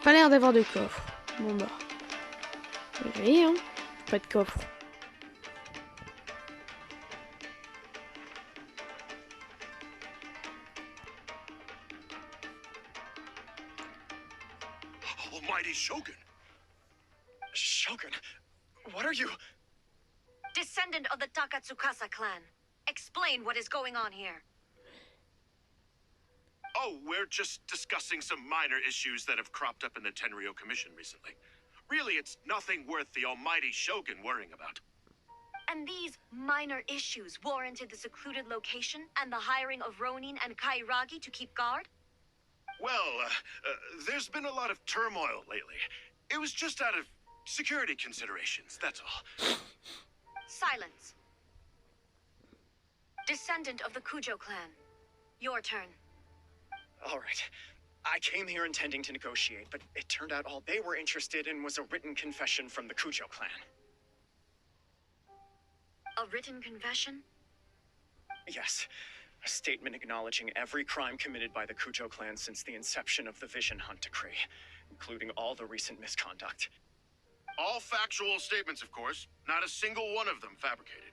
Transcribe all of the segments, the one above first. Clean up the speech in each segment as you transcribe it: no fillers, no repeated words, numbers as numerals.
Pas l'air d'avoir de coffre. Bon bah. Vous voyez, hein. Pas de coffre. Almighty Shogun. Shogun, what are you? Descendant of the Takatsukasa clan. Explain what is going on here. Oh, we're just discussing some minor issues that have cropped up in the Tenryou Commission recently. Really, it's nothing worth the almighty Shogun worrying about. And these minor issues warranted the secluded location and the hiring of Ronin and Kairagi to keep guard? Well, there's been a lot of turmoil lately. It was just out of security considerations, that's all. Silence. Descendant of the Kujo clan. Your turn. All right. I came here intending to negotiate, but it turned out all they were interested in was a written confession from the Kujo clan. A written confession? Yes. A statement acknowledging every crime committed by the Kujo clan since the inception of the Vision Hunt Decree, including all the recent misconduct. All factual statements, of course. Not a single one of them fabricated.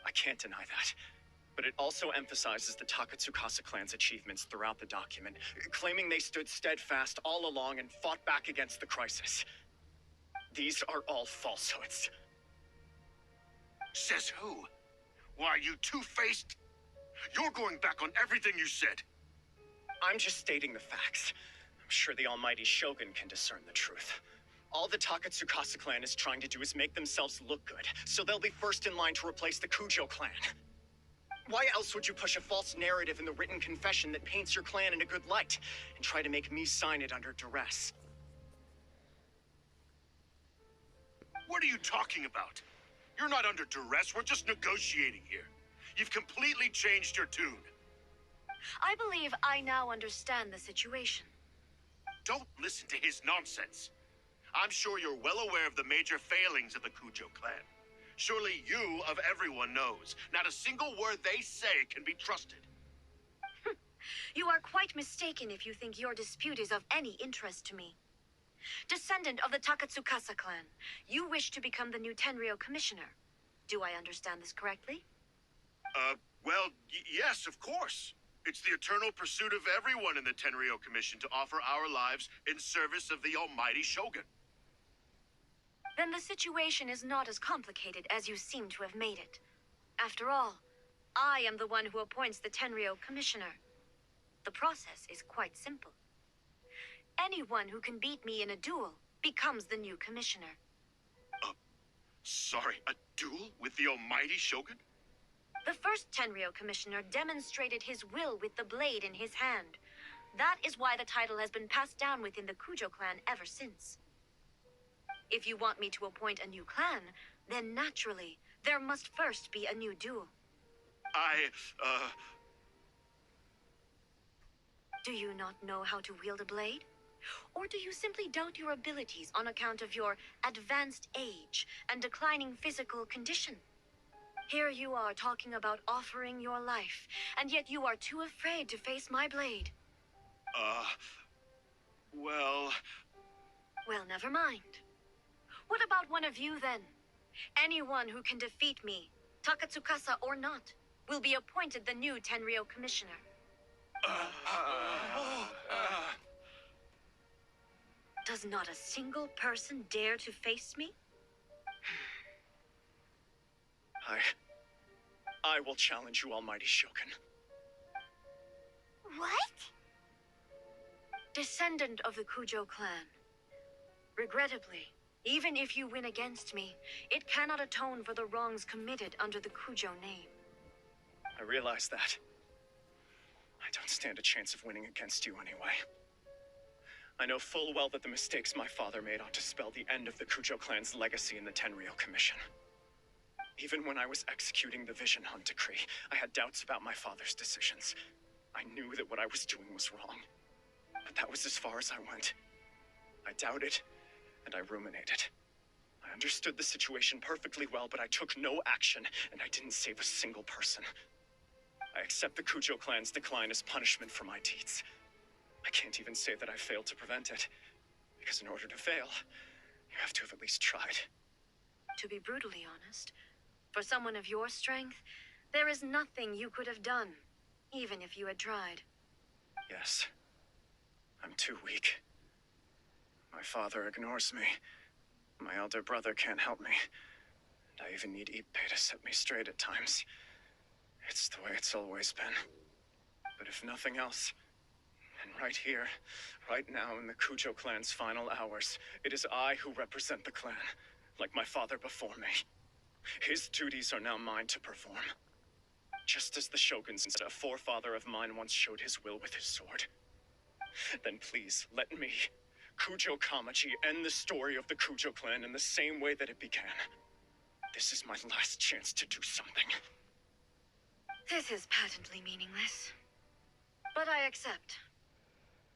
I can't deny that. But it also emphasizes the Takatsukasa clan's achievements throughout the document, claiming they stood steadfast all along and fought back against the crisis. These are all falsehoods. Says who? Why, you two-faced? You're going back on everything you said. I'm just stating the facts. I'm sure the almighty Shogun can discern the truth. All the Takatsukasa clan is trying to do is make themselves look good, so they'll be first in line to replace the Kujo clan. Why else would you push a false narrative in the written confession that paints your clan in a good light, and try to make me sign it under duress? What are you talking about? You're not under duress, we're just negotiating here. You've completely changed your tune. I believe I now understand the situation. Don't listen to his nonsense. I'm sure you're well aware of the major failings of the Kujo clan. Surely you, of everyone, knows. Not a single word they say can be trusted. You are quite mistaken if you think your dispute is of any interest to me. Descendant of the Takatsukasa clan, you wish to become the new Tenryou commissioner. Do I understand this correctly? Well, yes, of course. It's the eternal pursuit of everyone in the Tenryou Commission to offer our lives in service of the almighty Shogun. Then the situation is not as complicated as you seem to have made it. After all, I am the one who appoints the Tenryou commissioner. The process is quite simple. Anyone who can beat me in a duel becomes the new commissioner. Sorry, a duel with the almighty Shogun? The first Tenryou commissioner demonstrated his will with the blade in his hand. That is why the title has been passed down within the Kujo clan ever since. If you want me to appoint a new clan, then naturally, there must first be a new duel. Do you not know how to wield a blade? Or do you simply doubt your abilities on account of your advanced age and declining physical condition? Here you are talking about offering your life, and yet you are too afraid to face my blade. Well... Well, never mind. What about one of you, then? Anyone who can defeat me, Takatsukasa or not, will be appointed the new Tenryou commissioner. Does not a single person dare to face me? I will challenge you, almighty Shogun. What? Descendant of the Kujo clan. Regrettably, even if you win against me, it cannot atone for the wrongs committed under the Kujo name. I realize that. I don't stand a chance of winning against you anyway. I know full well that the mistakes my father made ought to spell the end of the Kujo clan's legacy in the Tenryou Commission. Even when I was executing the Vision Hunt Decree, I had doubts about my father's decisions. I knew that what I was doing was wrong. But that was as far as I went. I doubted, and I ruminated. I understood the situation perfectly well, but I took no action, and I didn't save a single person. I accept the Kujo clan's decline as punishment for my deeds. I can't even say that I failed to prevent it, because in order to fail, you have to have at least tried. To be brutally honest, for someone of your strength, there is nothing you could have done, even if you had tried. Yes. I'm too weak. My father ignores me. My elder brother can't help me. And I even need Ippei to set me straight at times. It's the way it's always been. But if nothing else, and right here, right now in the Kujo clan's final hours, it is I who represent the clan, like my father before me. His duties are now mine to perform. Just as the Shogun, a forefather of mine, once showed his will with his sword. Then please, let me, Kujo Kamachi, end the story of the Kujo clan in the same way that it began. This is my last chance to do something. This is patently meaningless. But I accept.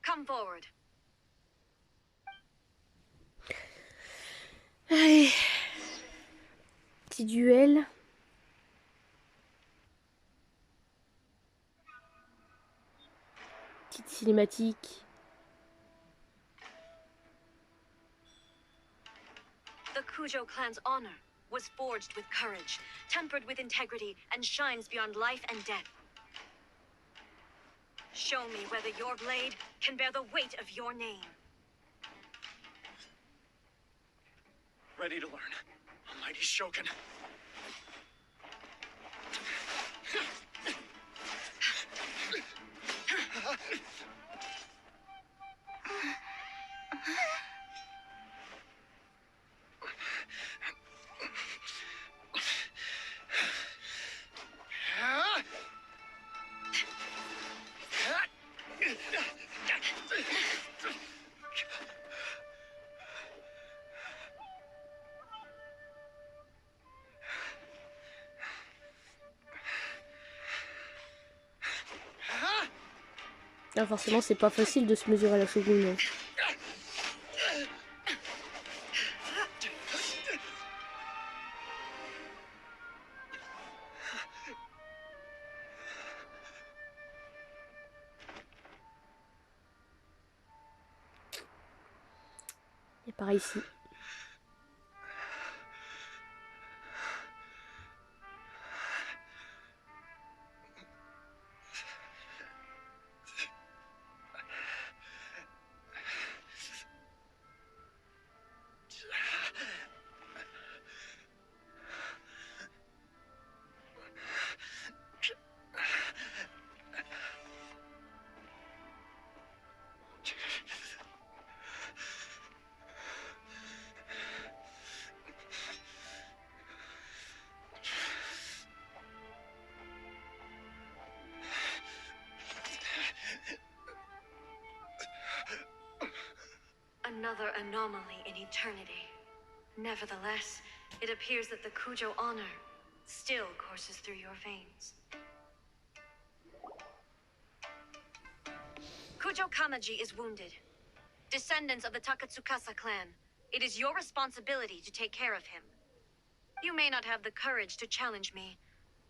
Come forward. Allez. Petit duel. Petite cinématique. The Kujo clan's honor was forged with courage, tempered with integrity, and shines beyond life and death. Show me whether your blade can bear the weight of your name. Ready to learn, Almighty Shogun. Là, forcément, c'est pas facile de se mesurer à la Shogun. Et par ici. Another anomaly in eternity. Nevertheless, it appears that the Kujo honor still courses through your veins. Kujo Kamaji is wounded. Descendants of the Takatsukasa clan, it is your responsibility to take care of him. You may not have the courage to challenge me,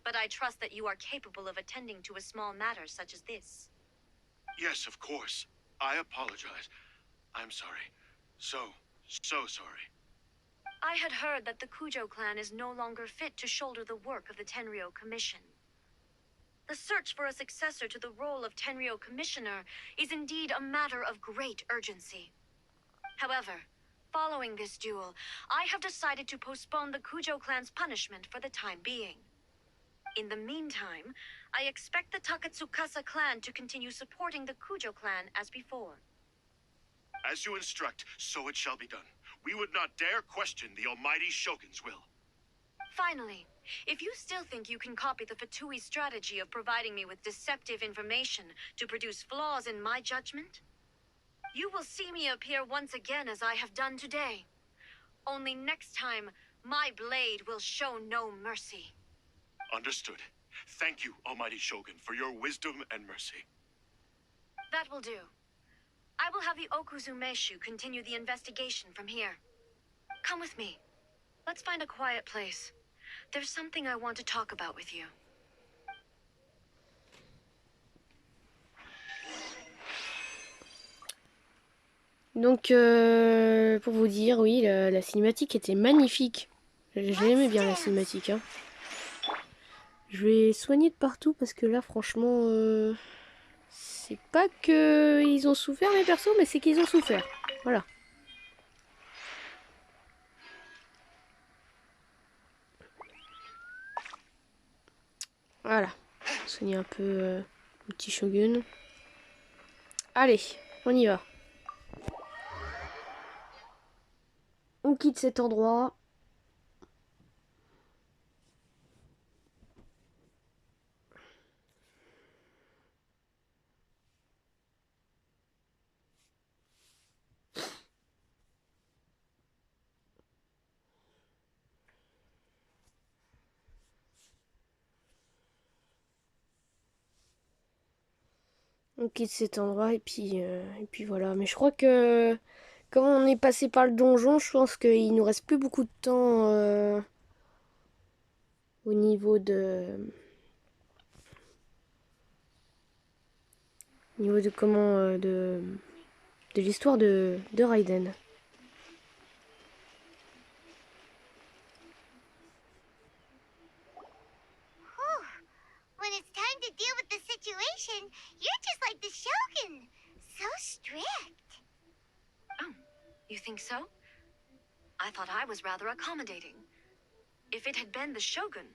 but I trust that you are capable of attending to a small matter such as this. Yes, of course. I apologize. I'm sorry. So sorry. I had heard that the Kujo clan is no longer fit to shoulder the work of the Tenryou Commission. The search for a successor to the role of Tenryou Commissioner is indeed a matter of great urgency. However, following this duel, I have decided to postpone the Kujo clan's punishment for the time being. In the meantime, I expect the Takatsukasa clan to continue supporting the Kujo clan as before. As you instruct, so it shall be done. We would not dare question the Almighty Shogun's will. Finally, if you still think you can copy the Fatui strategy of providing me with deceptive information to produce flaws in my judgment, you will see me appear once again as I have done today. Only next time, my blade will show no mercy. Understood. Thank you, Almighty Shogun, for your wisdom and mercy. That will do. I will have the Okuzumeshu continue the investigation from here. Come with me. Let's find a quiet place. There's something I want to talk about with you. Donc, pour vous dire, oui, la cinématique était magnifique. J'aimais bien la cinématique. Hein. Je vais soigner de partout parce que là, franchement, c'est pas que ils ont souffert mes persos, mais c'est qu'ils ont souffert. Voilà. Voilà. Soigner un peu le petit shogun. Allez, on y va. On quitte cet endroit. On quitte cet endroit et puis voilà. Mais je crois que comme on est passé par le donjon, je pense qu'il nous reste plus beaucoup de temps au niveau de comment de l'histoire de Raiden. When it's time to deal with the situation, you're just like the Shogun. So strict. Oh, you think so? I thought I was rather accommodating. If it had been the Shogun,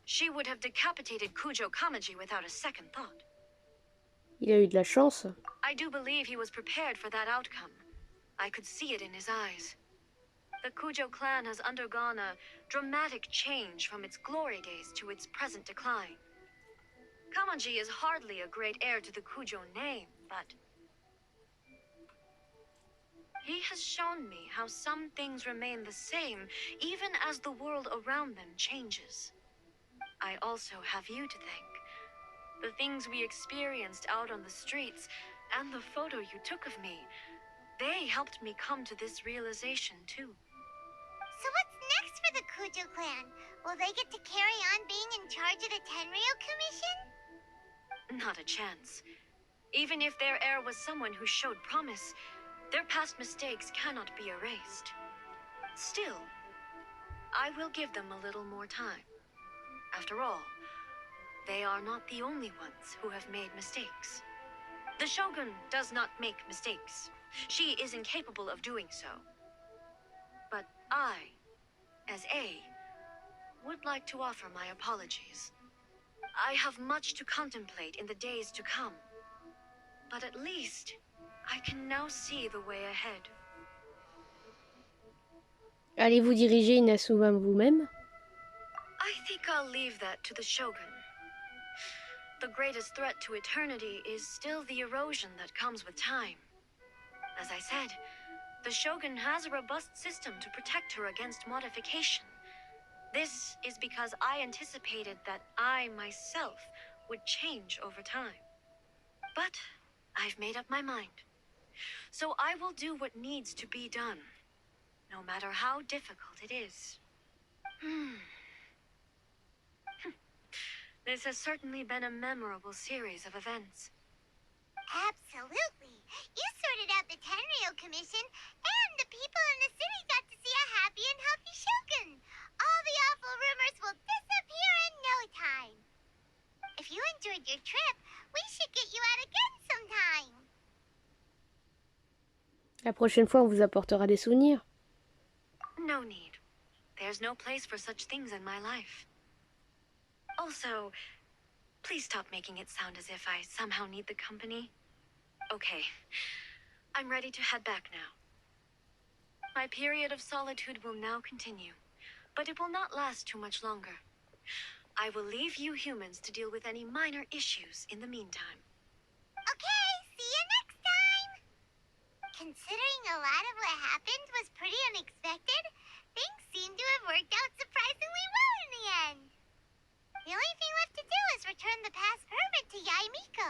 she would have decapitated Kujo Kamaji without a second thought. Il a eu de la chance. I do believe he was prepared for that outcome. I could see it in his eyes. The Kujo clan has undergone a dramatic change from its glory days to its present decline. Kamaji is hardly a great heir to the Kujo name, but he has shown me how some things remain the same even as the world around them changes. I also have you to thank. The things we experienced out on the streets and the photo you took of me, they helped me come to this realization too. So what's next for the Kujo clan? Will they get to carry on being in charge of the Tenryo Commission? Not a chance. Even if their heir was someone who showed promise, their past mistakes cannot be erased. Still, I will give them a little more time. After all, they are not the only ones who have made mistakes. The Shogun does not make mistakes. She is incapable of doing so. But I, as A, would like to offer my apologies. I have much to contemplate in the days to come. But at least, I can now see the way ahead. Allez-vous diriger Inazuma vous-même? I think I'll leave that to the Shogun. The greatest threat to eternity is still the erosion that comes with time. As I said, the Shogun has a robust system to protect her against modification. This is because I anticipated that I myself would change over time. But I've made up my mind. So I will do what needs to be done, no matter how difficult it is. This has certainly been a memorable series of events. Absolutely. You sorted out the Tenryo Commission, and the people in the city got to see a happy and healthy Shogun. All the awful rumors will disappear in no time. If you enjoyed your trip, we should get you out again sometime. La prochaine fois, on vous apportera des souvenirs. No need. There's no place for such things in my life. Also, please stop making it sound as if I somehow need the company. Okay, I'm ready to head back now. My period of solitude will now continue, but it will not last too much longer. I will leave you humans to deal with any minor issues in the meantime. Okay, see you next time! Considering a lot of what happened was pretty unexpected, things seem to have worked out surprisingly well in the end. The only thing left to do is return the past permit to Yaimiko.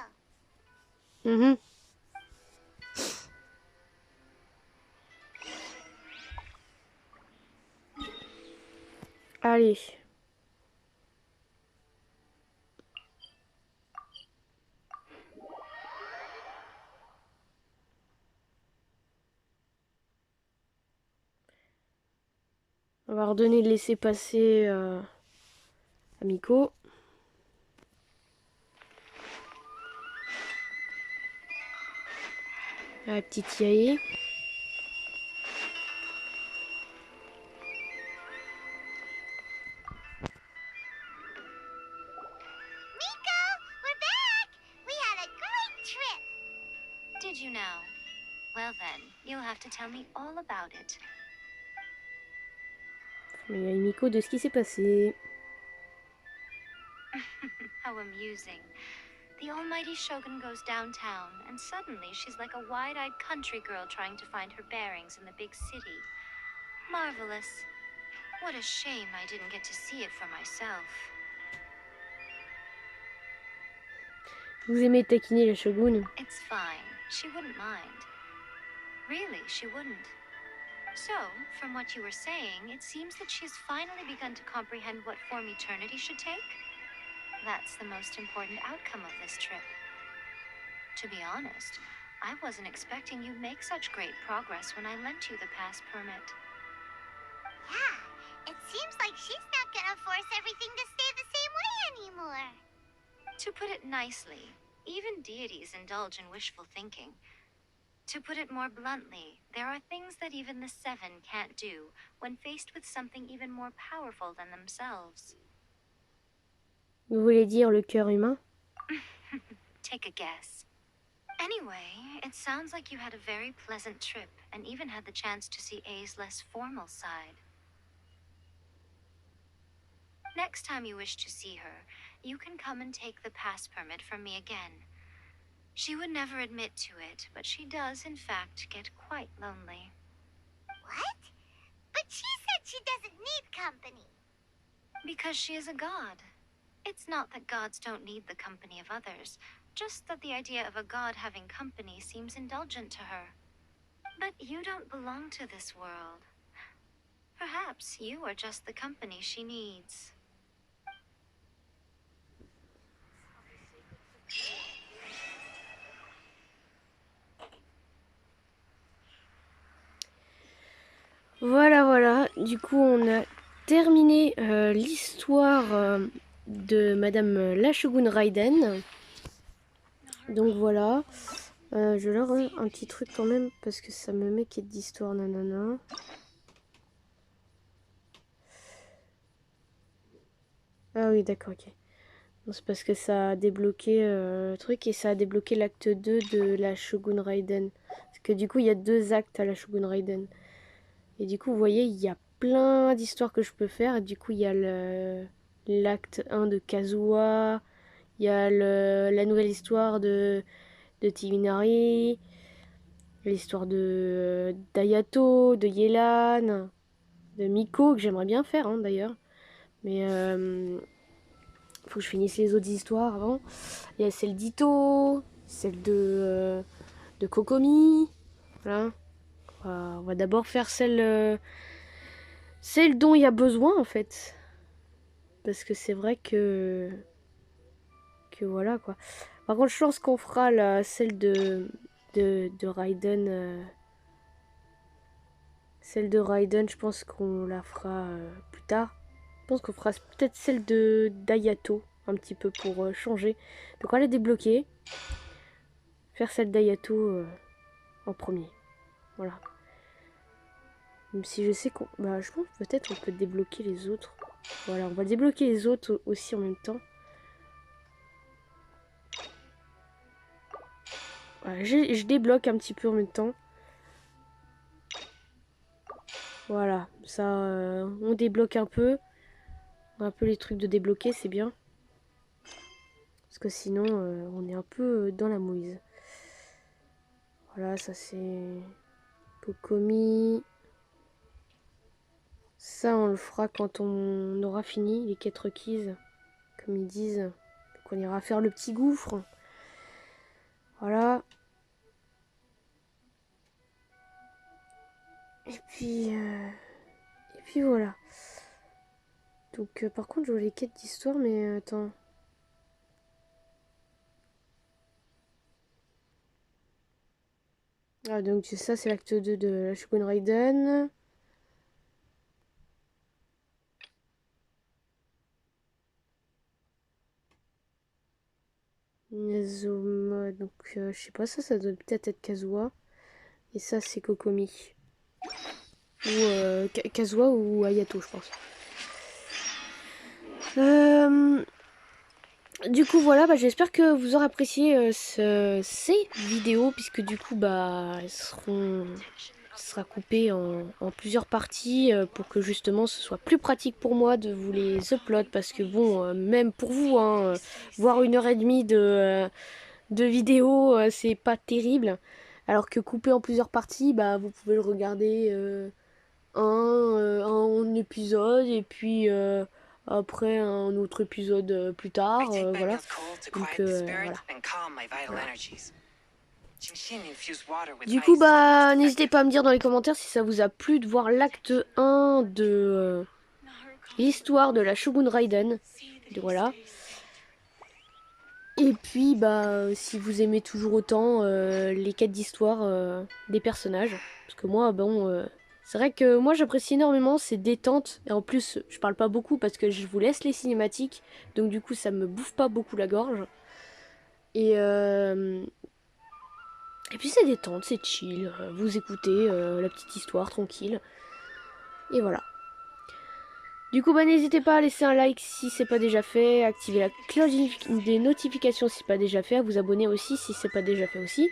Allez. On va redonner le laisser-passer à Miko. À la petite Yaé. Miko, we're back! We had a great trip! Did you now? Well then, you'll have to tell me all about it. Mais il y a une Miko de ce qui s'est passé. How amusing. The almighty Shogun goes downtown, and suddenly she's like a wide-eyed country girl trying to find her bearings in the big city. Marvelous. What a shame I didn't get to see it for myself. Vous aimez taquiner la Shogun? It's fine. She wouldn't mind. Really, she wouldn't. So, from what you were saying, it seems that she's finally begun to comprehend what form eternity should take? That's the most important outcome of this trip. To be honest, I wasn't expecting you'd make such great progress when I lent you the pass permit. Yeah, it seems like she's not gonna force everything to stay the same way anymore. To put it nicely, even deities indulge in wishful thinking. To put it more bluntly, there are things that even the Seven can't do when faced with something even more powerful than themselves. Vous voulez dire le cœur humain? Take a guess. Anyway, it sounds like you had a very pleasant trip and even had the chance to see A's less formal side. Next time you wish to see her, you can come and take the pass permit from me again. She would never admit to it, but she does, in fact, get quite lonely. What? But she said she doesn't need company. Because she is a god. It's not that gods don't need the company of others, just that the idea of a god having company seems indulgent to her. But you don't belong to this world. Perhaps you are just the company she needs. Voilà, voilà. Du coup, on a terminé l'histoire de Madame la Shogun Raiden. Donc voilà. Je leur un petit truc quand même parce que ça me met quête d'histoire, nanana. Ah oui, d'accord, ok. C'est parce que ça a débloqué le truc et ça a débloqué l'acte 2 de la Shogun Raiden. Parce que du coup, il y a 2 actes à la Shogun Raiden. Et du coup, vous voyez, il y a plein d'histoires que je peux faire. Et du coup, il y a l'acte 1 de Kazuha. Il y a la nouvelle histoire de Timinari. L'histoire de d'Ayato, de Yelan, de Miko, que j'aimerais bien faire hein, d'ailleurs. Mais faut que je finisse les autres histoires avant. Il y a celle d'Ito, celle de Kokomi. Voilà. On va d'abord faire celle dont il y a besoin en fait. Parce que c'est vrai que voilà quoi. Par contre, je pense qu'on fera celle de Raiden. Celle de Raiden, je pense qu'on la fera plus tard. Je pense qu'on fera peut-être celle de d'Ayato, un petit peu pour changer. Donc on va la débloquer. Faire celle d'Ayato en premier. Voilà. Même si je sais qu'on... Bah, je pense peut-être on peut débloquer les autres. Voilà, on va débloquer les autres aussi en même temps. Voilà, je débloque un petit peu en même temps. Voilà, ça, on débloque un peu. Un peu les trucs de débloquer, c'est bien. Parce que sinon, on est un peu dans la mouise. Voilà, ça c'est... Kokomi. Ça, on le fera quand on aura fini les quêtes requises. Comme ils disent. Donc on ira faire le petit gouffre. Voilà. Et puis voilà. Donc par contre, je vois les quêtes d'histoire, mais attends. Ah, donc ça, c'est l'acte 2 de la Shogun Raiden. Nazuma, donc je sais pas, ça doit peut-être être Kazuha. Et ça c'est Kokomi. Ou Kazuha ou Ayato je pense. Du coup voilà, j'espère que vous aurez apprécié ces vidéos, puisque du coup elles seront... ce sera coupé en plusieurs parties pour que justement ce soit plus pratique pour moi de vous les upload, parce que bon, même pour vous, hein, voir 1h30 de vidéo, c'est pas terrible, alors que coupé en plusieurs parties, vous pouvez le regarder un épisode et puis après un autre épisode plus tard, voilà. Donc voilà. Du coup n'hésitez pas à me dire dans les commentaires si ça vous a plu de voir l'acte 1 de l'histoire de la Shogun Raiden. Voilà. Et puis si vous aimez toujours autant les quêtes d'histoire des personnages. Parce que moi c'est vrai que moi j'apprécie énormément, c'est détente. Et en plus je parle pas beaucoup parce que je vous laisse les cinématiques. Donc du coup ça me bouffe pas beaucoup la gorge. Et puis c'est détente, c'est chill. Vous écoutez la petite histoire tranquille. Et voilà. Du coup n'hésitez pas à laisser un like si c'est pas déjà fait, à activer la cloche des notifications si c'est pas déjà fait, à vous abonner aussi si c'est pas déjà fait aussi.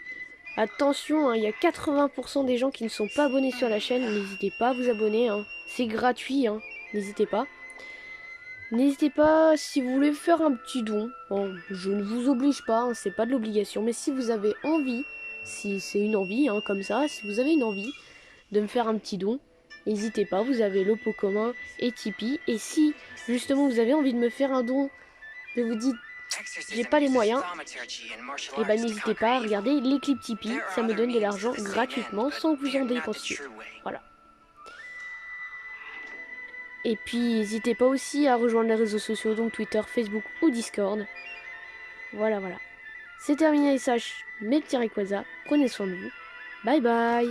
Attention, il y a 80% des gens qui ne sont pas abonnés sur la chaîne, n'hésitez pas à vous abonner, hein. C'est gratuit, hein. N'hésitez pas. N'hésitez pas si vous voulez faire un petit don, bon, je ne vous oblige pas, hein, c'est pas de l'obligation, mais si vous avez envie, si c'est une envie, hein, comme ça, si vous avez une envie de me faire un petit don, n'hésitez pas, vous avez le pot commun et Tipeee. Et si justement vous avez envie de me faire un don, mais vous dites j'ai pas les moyens, et n'hésitez pas à regarder les clips Tipeee, ça me donne de l'argent gratuitement sans que vous en dépensiez. Voilà. Et puis n'hésitez pas aussi à rejoindre les réseaux sociaux, donc Twitter, Facebook ou Discord. Voilà. C'est terminé les sages, mes petits Rayquaza, prenez soin de vous. Bye bye.